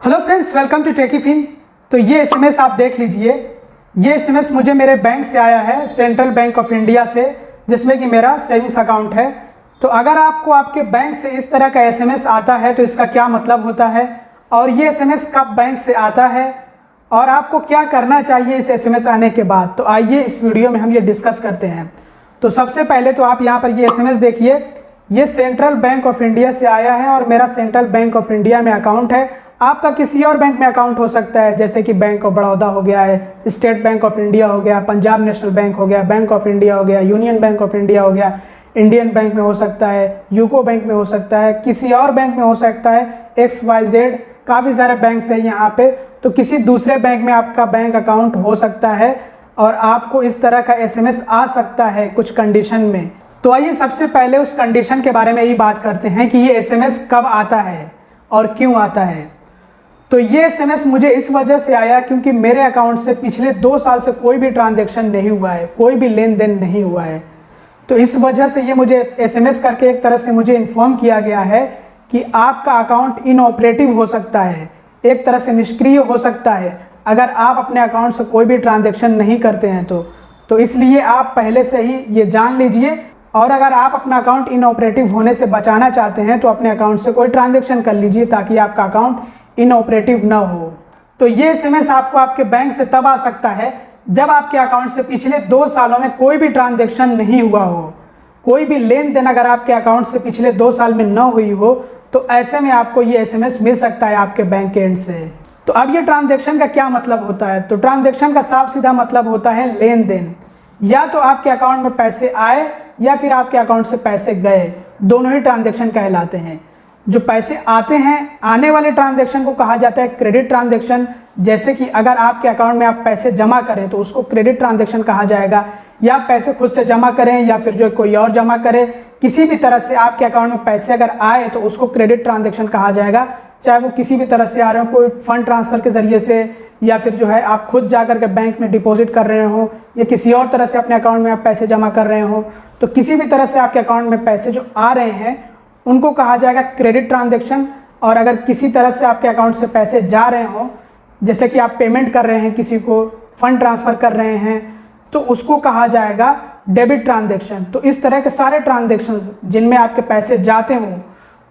Hello friends, welcome to Techyfin. तो ये SMS आप देख लीजिए। ये एसएमएस मुझे मेरे बैंक से आया है, सेंट्रल बैंक ऑफ इंडिया से, जिसमें कि मेरा सेविंग्स अकाउंट है। तो अगर आपको आपके बैंक से इस तरह का एसएमएस आता है तो इसका क्या मतलब होता है, और ये एसएमएस कब बैंक से आता है, और आपको क्या करना चाहिए इस एसएमएस आने के बाद, तो आइए इस वीडियो में हम ये डिस्कस करते हैं। तो सबसे पहले तो आप यहाँ पर ये एसएमएस देखिए। ये सेंट्रल बैंक ऑफ इंडिया से आया है और मेरा सेंट्रल बैंक ऑफ इंडिया में अकाउंट है। आपका किसी और बैंक में अकाउंट हो सकता है, जैसे कि बैंक ऑफ बड़ौदा हो गया है, स्टेट बैंक ऑफ इंडिया हो गया, पंजाब नेशनल बैंक हो गया, बैंक ऑफ इंडिया हो गया, यूनियन बैंक ऑफ इंडिया हो गया, इंडियन बैंक में हो सकता है, यूको बैंक में हो सकता है, किसी और बैंक में हो सकता है, XYZ काफ़ी सारे बैंक है यहाँ पे। तो किसी दूसरे बैंक में आपका बैंक अकाउंट हो सकता है और आपको इस तरह का एसएमएस आ सकता है कुछ कंडीशन में। तो आइए सबसे पहले उस कंडीशन के बारे में ही बात करते हैं कि ये एसएमएस कब आता है और क्यों आता है। तो ये एसएमएस मुझे इस वजह से आया क्योंकि मेरे अकाउंट से पिछले 2 साल से कोई भी ट्रांजैक्शन नहीं हुआ है, कोई भी लेन देन नहीं हुआ है। तो इस वजह से ये मुझे एसएमएस करके एक तरह से मुझे इन्फॉर्म किया गया है कि आपका अकाउंट इनऑपरेटिव हो सकता है, एक तरह से निष्क्रिय हो सकता है अगर आप अपने अकाउंट से कोई भी ट्रांजैक्शन नहीं करते हैं तो इसलिए आप पहले से ही ये जान लीजिए। और अगर आप अपना अकाउंट इनऑपरेटिव होने से बचाना चाहते हैं तो अपने अकाउंट से कोई ट्रांजैक्शन कर लीजिए ताकि आपका अकाउंट इनऑपरेटिव ना हो। तो ये एसएमएस आपको आपके बैंक से तब आ सकता है जब आपके अकाउंट से पिछले 2 सालों में कोई भी ट्रांजैक्शन नहीं हुआ हो, कोई भी लेन देन अगर आपके अकाउंट से पिछले 2 साल में न हुई हो, तो ऐसे में आपको ये एसएमएस मिल सकता है आपके बैंक के एंड से। तो अब ये ट्रांजैक्शन का क्या मतलब होता है, तो ट्रांजैक्शन का साफ सीधा मतलब होता है लेन देन। या तो आपके अकाउंट में पैसे आए या फिर आपके अकाउंट से पैसे गए, दोनों ही ट्रांजैक्शन कहलाते हैं। जो पैसे आते हैं, आने वाले ट्रांजैक्शन को कहा जाता है क्रेडिट ट्रांजैक्शन। जैसे कि अगर आपके अकाउंट में आप पैसे जमा करें तो उसको क्रेडिट ट्रांजैक्शन कहा जाएगा, या पैसे खुद से जमा करें या फिर जो कोई और जमा करे, किसी भी तरह से आपके अकाउंट में पैसे अगर आए तो उसको क्रेडिट ट्रांजैक्शन कहा जाएगा। चाहे वो किसी भी तरह से आ रहे हो, कोई फंड ट्रांसफ़र के ज़रिए से, या फिर जो है आप खुद जा कर के बैंक में डिपॉजिट कर रहे हो, या किसी और तरह से अपने अकाउंट में आप पैसे जमा कर रहे हो, तो किसी भी तरह से आपके अकाउंट में पैसे जो आ रहे हैं उनको कहा जाएगा क्रेडिट ट्रांजैक्शन। और अगर किसी तरह से आपके अकाउंट से पैसे जा रहे हो, जैसे कि आप पेमेंट कर रहे हैं, किसी को फंड ट्रांसफ़र कर रहे हैं, तो उसको कहा जाएगा डेबिट ट्रांजैक्शन। तो इस तरह के सारे ट्रांजैक्शंस जिनमें आपके पैसे जाते हों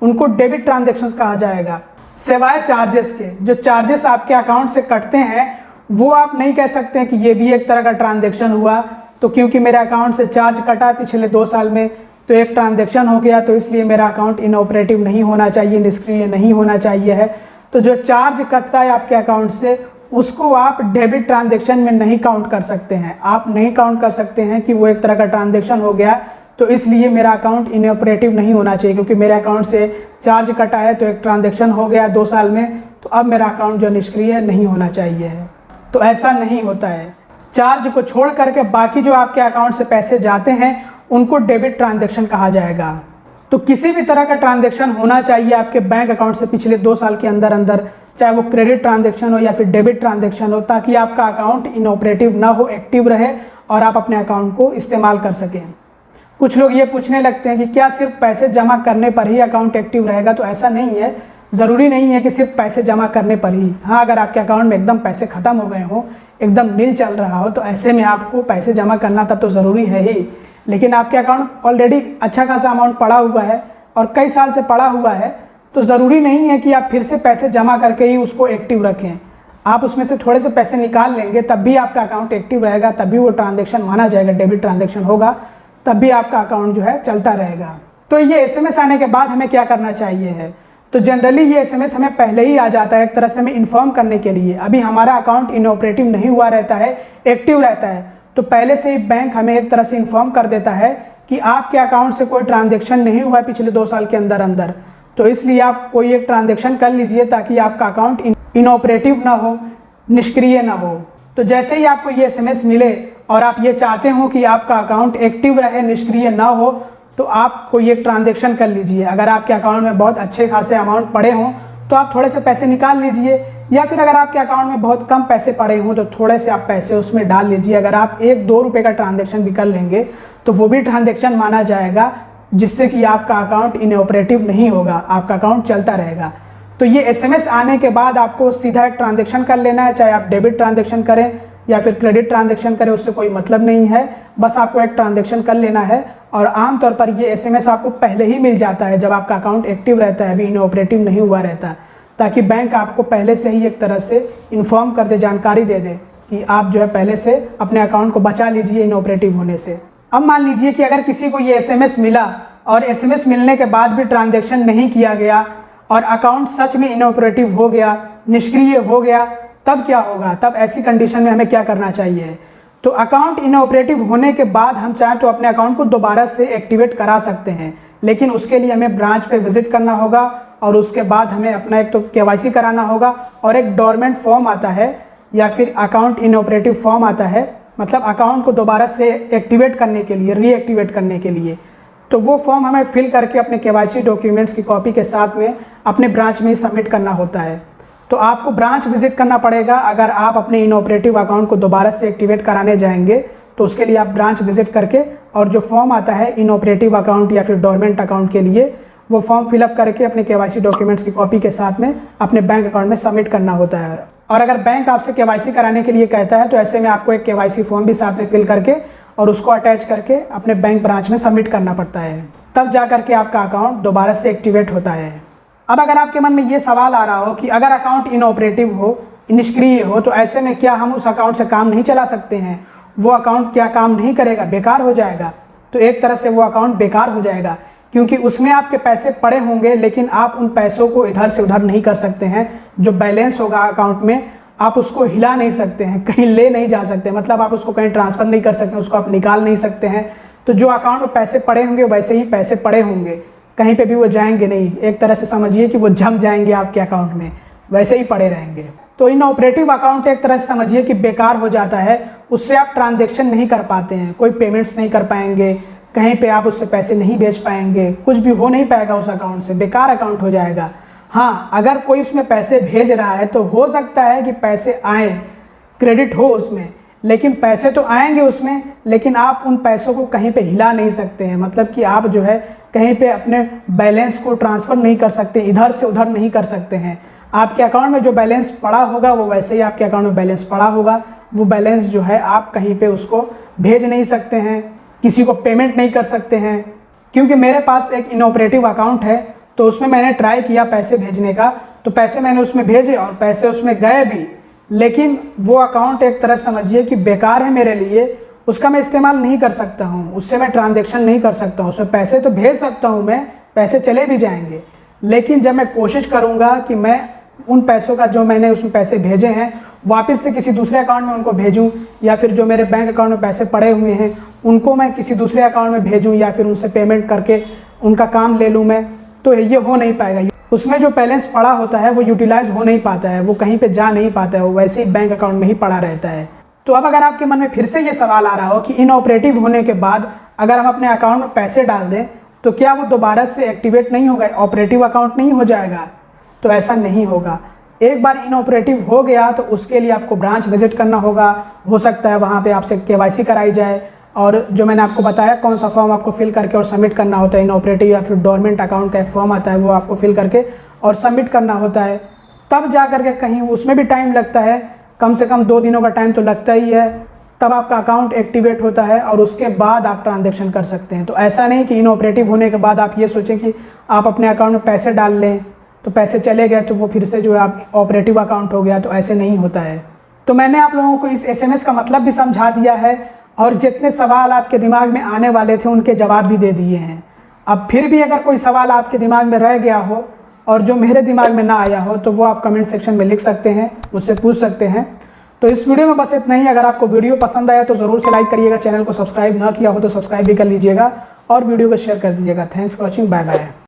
उनको डेबिट ट्रांजैक्शंस कहा जाएगा। सिवाय चार्जेस के, जो चार्जेस आपके अकाउंट से कटते हैं वो आप नहीं कह सकते हैं कि ये भी एक तरह का ट्रांजैक्शन हुआ। तो क्योंकि मेरे अकाउंट से चार्ज कटा पिछले 2 साल में तो एक ट्रांजैक्शन हो गया, तो इसलिए मेरा अकाउंट इनऑपरेटिव नहीं होना चाहिए, निष्क्रिय नहीं होना चाहिए है। तो जो चार्ज कटता है आपके अकाउंट से उसको आप डेबिट ट्रांजैक्शन में नहीं काउंट कर सकते हैं। आप नहीं काउंट कर सकते हैं कि वो एक तरह का ट्रांजैक्शन हो गया, तो इसलिए मेरा अकाउंट इनऑपरेटिव नहीं होना चाहिए। क्योंकि मेरे अकाउंट से चार्ज कटा है तो एक ट्रांजैक्शन हो गया 2 साल में, तो अब मेरा अकाउंट जो निष्क्रिय नहीं होना चाहिए है। तो ऐसा नहीं होता है। चार्ज को छोड़ करके बाकी जो आपके अकाउंट से पैसे जाते हैं उनको डेबिट ट्रांजैक्शन कहा जाएगा। तो किसी भी तरह का ट्रांजैक्शन होना चाहिए आपके बैंक अकाउंट से पिछले 2 साल के अंदर अंदर, चाहे वो क्रेडिट ट्रांजैक्शन हो या फिर डेबिट ट्रांजैक्शन हो, ताकि आपका अकाउंट इनऑपरेटिव ना हो, एक्टिव रहे और आप अपने अकाउंट को इस्तेमाल कर सकें। कुछ लोग ये पूछने लगते हैं कि क्या सिर्फ पैसे जमा करने पर ही अकाउंट एक्टिव रहेगा, तो ऐसा नहीं है। ज़रूरी नहीं है कि सिर्फ पैसे जमा करने पर ही। हाँ, अगर आपके अकाउंट में एकदम पैसे ख़त्म हो गए हो, एकदम नील चल रहा हो, तो ऐसे में आपको पैसे जमा करना तब तो ज़रूरी है ही। लेकिन आपके अकाउंट ऑलरेडी अच्छा खासा अमाउंट पड़ा हुआ है और कई साल से पड़ा हुआ है, तो ज़रूरी नहीं है कि आप फिर से पैसे जमा करके ही उसको एक्टिव रखें। आप उसमें से थोड़े से पैसे निकाल लेंगे तब भी आपका अकाउंट एक्टिव रहेगा, तभी वो ट्रांजैक्शन माना जाएगा, डेबिट ट्रांजैक्शन होगा, तब भी आपका अकाउंट जो है चलता रहेगा। तो ये एसएमएस आने के बाद हमें क्या करना चाहिए है, तो जनरली ये एसएमएस हमें पहले ही आ जाता है एक तरह से हमें इन्फॉर्म करने के लिए। अभी हमारा अकाउंट इनऑपरेटिव नहीं हुआ रहता है, एक्टिव रहता है, तो पहले से ही बैंक हमें एक तरह से इन्फॉर्म कर देता है कि आपके अकाउंट से कोई ट्रांजैक्शन नहीं हुआ है पिछले 2 साल के अंदर अंदर। तो इसलिए आप कोई एक ट्रांजैक्शन कर लीजिए ताकि आपका अकाउंट इनऑपरेटिव ना हो, निष्क्रिय ना हो। तो जैसे ही आपको ये एसएमएस मिले और आप ये चाहते हो कि आपका अकाउंट एक्टिव रहे, निष्क्रिय ना हो, तो आप कोई एक ट्रांजैक्शन कर लीजिए। अगर आपके अकाउंट में बहुत अच्छे खासे अमाउंट पड़े हों तो आप थोड़े से पैसे निकाल लीजिए, या फिर अगर आपके अकाउंट में बहुत कम पैसे पड़े हों तो थोड़े से आप पैसे उसमें डाल लीजिए। अगर आप 1-2 रुपये का ट्रांजैक्शन भी कर लेंगे तो वो भी ट्रांजैक्शन माना जाएगा, जिससे कि आपका अकाउंट इनऑपरेटिव नहीं होगा, आपका अकाउंट चलता रहेगा। तो ये एसएमएस आने के बाद आपको सीधा एक ट्रांजैक्शन कर लेना है, चाहे आप डेबिट ट्रांजैक्शन करें या फिर क्रेडिट ट्रांजैक्शन करें, उससे कोई मतलब नहीं है। बस आपको एक ट्रांजैक्शन कर लेना है और आमतौर पर ये एसएमएस आपको पहले ही मिल जाता है जब आपका अकाउंट एक्टिव रहता है, अभी इनऑपरेटिव नहीं हुआ रहता, ताकि बैंक आपको पहले से ही एक तरह से इन्फॉर्म कर दे, जानकारी दे दे कि आप जो है पहले से अपने अकाउंट को बचा लीजिए इनऑपरेटिव होने से। अब मान लीजिए कि अगर किसी को ये एसएमएस मिला और एसएमएस मिलने के बाद भी ट्रांजैक्शन नहीं किया गया और अकाउंट सच में इनऑपरेटिव हो गया, निष्क्रिय हो गया, तब क्या होगा? तब ऐसी कंडीशन में हमें क्या करना चाहिए? तो अकाउंट इनऑपरेटिव होने के बाद हम चाहें तो अपने अकाउंट को दोबारा से एक्टिवेट करा सकते हैं, लेकिन उसके लिए हमें ब्रांच पे विजिट करना होगा और उसके बाद हमें अपना एक तो केवाईसी कराना होगा और एक डोरमेंट फॉर्म आता है या फिर अकाउंट इनऑपरेटिव फॉर्म आता है, मतलब अकाउंट को दोबारा से एक्टिवेट करने के लिए, रीएक्टिवेट करने के लिए। तो वो फॉर्म हमें फिल करके अपने केवाईसी डॉक्यूमेंट्स की कॉपी के साथ में अपने ब्रांच में सबमिट करना होता है। तो आपको ब्रांच विजिट करना पड़ेगा अगर आप अपने इनऑपरेटिव अकाउंट को दोबारा से एक्टिवेट कराने जाएंगे, तो उसके लिए आप ब्रांच विजिट करके और जो फॉर्म आता है इनऑपरेटिव अकाउंट या फिर डोरमेंट अकाउंट के लिए, वो फॉर्म फिलअप करके अपने केवाईसी डॉक्यूमेंट्स की कॉपी के साथ में अपने बैंक अकाउंट में सबमिट करना होता है। और अगर बैंक आपसे केवाईसी कराने के लिए कहता है तो ऐसे में आपको एक केवाईसी फॉर्म भी साथ में फिल करके और उसको अटैच करके अपने बैंक ब्रांच में सबमिट करना पड़ता है, तब जा करके आपका अकाउंट दोबारा से एक्टिवेट होता है। अब अगर आपके मन में ये सवाल आ रहा हो कि अगर अकाउंट इनऑपरेटिव हो, निष्क्रिय हो, तो ऐसे में क्या हम उस अकाउंट से काम नहीं चला सकते हैं? वो अकाउंट क्या काम नहीं करेगा, बेकार हो जाएगा? तो एक तरह से वो अकाउंट बेकार हो जाएगा, क्योंकि उसमें आपके पैसे पड़े होंगे, लेकिन आप उन पैसों को इधर से उधर नहीं कर सकते हैं। जो बैलेंस होगा अकाउंट में आप उसको हिला नहीं सकते हैं, कहीं ले नहीं जा सकते, मतलब आप उसको कहीं ट्रांसफ़र नहीं कर सकते, उसको आप निकाल नहीं सकते हैं। तो जो अकाउंट में पैसे पड़े होंगे वैसे ही पैसे पड़े होंगे, कहीं पे भी वो जाएंगे नहीं। एक तरह से समझिए कि वो जम जाएंगे आपके अकाउंट में, वैसे ही पड़े रहेंगे। तो इनऑपरेटिव अकाउंट एक तरह से समझिए कि बेकार हो जाता है, उससे आप ट्रांजैक्शन नहीं कर पाते हैं, कोई पेमेंट्स नहीं कर पाएंगे, कहीं पे आप उससे पैसे नहीं भेज पाएंगे, कुछ भी हो नहीं पाएगा उस अकाउंट से, बेकार अकाउंट हो जाएगा। हाँ, अगर कोई उसमें पैसे भेज रहा है तो हो सकता है कि पैसे आए, क्रेडिट हो उसमें, लेकिन पैसे तो आएंगे उसमें, लेकिन आप उन पैसों को कहीं पे हिला नहीं सकते हैं। मतलब कि आप जो है कहीं पे अपने बैलेंस को ट्रांसफ़र नहीं कर सकते, इधर से उधर नहीं कर सकते हैं। आपके अकाउंट में जो बैलेंस पड़ा होगा वो वैसे ही आपके अकाउंट में बैलेंस पड़ा होगा, वो बैलेंस जो है आप कहीं पे उसको भेज नहीं सकते हैं, किसी को पेमेंट नहीं कर सकते हैं। क्योंकि मेरे पास एक इनऑपरेटिव अकाउंट है, तो उसमें मैंने ट्राई किया पैसे भेजने का, तो पैसे मैंने उसमें भेजे और पैसे उसमें गए भी, लेकिन वो अकाउंट एक तरह समझिए कि बेकार है मेरे लिए, उसका मैं इस्तेमाल नहीं कर सकता हूँ, उससे मैं ट्रांजैक्शन नहीं कर सकता हूँ। उसमें पैसे तो भेज सकता हूँ मैं, पैसे चले भी जाएंगे, लेकिन जब मैं कोशिश करूँगा कि मैं उन पैसों का जो मैंने उसमें पैसे भेजे हैं वापस से किसी दूसरे अकाउंट में उनको भेजूं, या फिर जो मेरे बैंक अकाउंट में पैसे पड़े हुए हैं उनको मैं किसी दूसरे अकाउंट में भेजूं, या फिर उनसे पेमेंट करके उनका काम ले लूं मैं, तो ये हो नहीं पाएगा। उसमें जो बैलेंस पड़ा होता है वो यूटिलाइज हो नहीं पाता है, वो कहीं पे जा नहीं पाता है, वो वैसे ही बैंक अकाउंट में ही पड़ा रहता है। तो अब अगर आपके मन में फिर से ये सवाल आ रहा हो कि इनऑपरेटिव होने के बाद अगर हम अपने अकाउंट में पैसे डाल दें तो क्या वो दोबारा से एक्टिवेट नहीं होगा, ऑपरेटिव अकाउंट नहीं हो जाएगा? तो ऐसा नहीं होगा। एक बार इनऑपरेटिव हो गया तो उसके लिए आपको ब्रांच विजिट करना होगा, हो सकता है वहाँ पे आपसे केवाईसी कराई जाए, और जो मैंने आपको बताया कौन सा फॉर्म आपको फिल करके और सबमिट करना होता है, इनऑपरेटिव या फिर डोरमेंट अकाउंट का एक फॉर्म आता है वो आपको फिल करके और सबमिट करना होता है। तब जा करके कहीं उसमें भी टाइम लगता है, कम से कम 2 दिनों का टाइम तो लगता ही है, तब आपका अकाउंट एक्टिवेट होता है और उसके बाद आप ट्रांजैक्शन कर सकते हैं। तो ऐसा नहीं कि इनऑपरेटिव होने के बाद आप ये सोचें कि आप अपने अकाउंट में पैसे डाल लें तो पैसे चले गए तो वो फिर से जो है आप ऑपरेटिव अकाउंट हो गया, तो ऐसे नहीं होता है। तो मैंने आप लोगों को इस एसएमएस का मतलब भी समझा दिया है और जितने सवाल आपके दिमाग में आने वाले थे उनके जवाब भी दे दिए हैं। अब फिर भी अगर कोई सवाल आपके दिमाग में रह गया हो और जो मेरे दिमाग में ना आया हो तो वो आप कमेंट सेक्शन में लिख सकते हैं, मुझसे पूछ सकते हैं। तो इस वीडियो में बस इतना ही। अगर आपको वीडियो पसंद आया तो ज़रूर से लाइक करिएगा, चैनल को सब्सक्राइब ना किया हो तो सब्सक्राइब भी कर लीजिएगा और वीडियो को शेयर कर दीजिएगा। Thanks for watching, bye bye.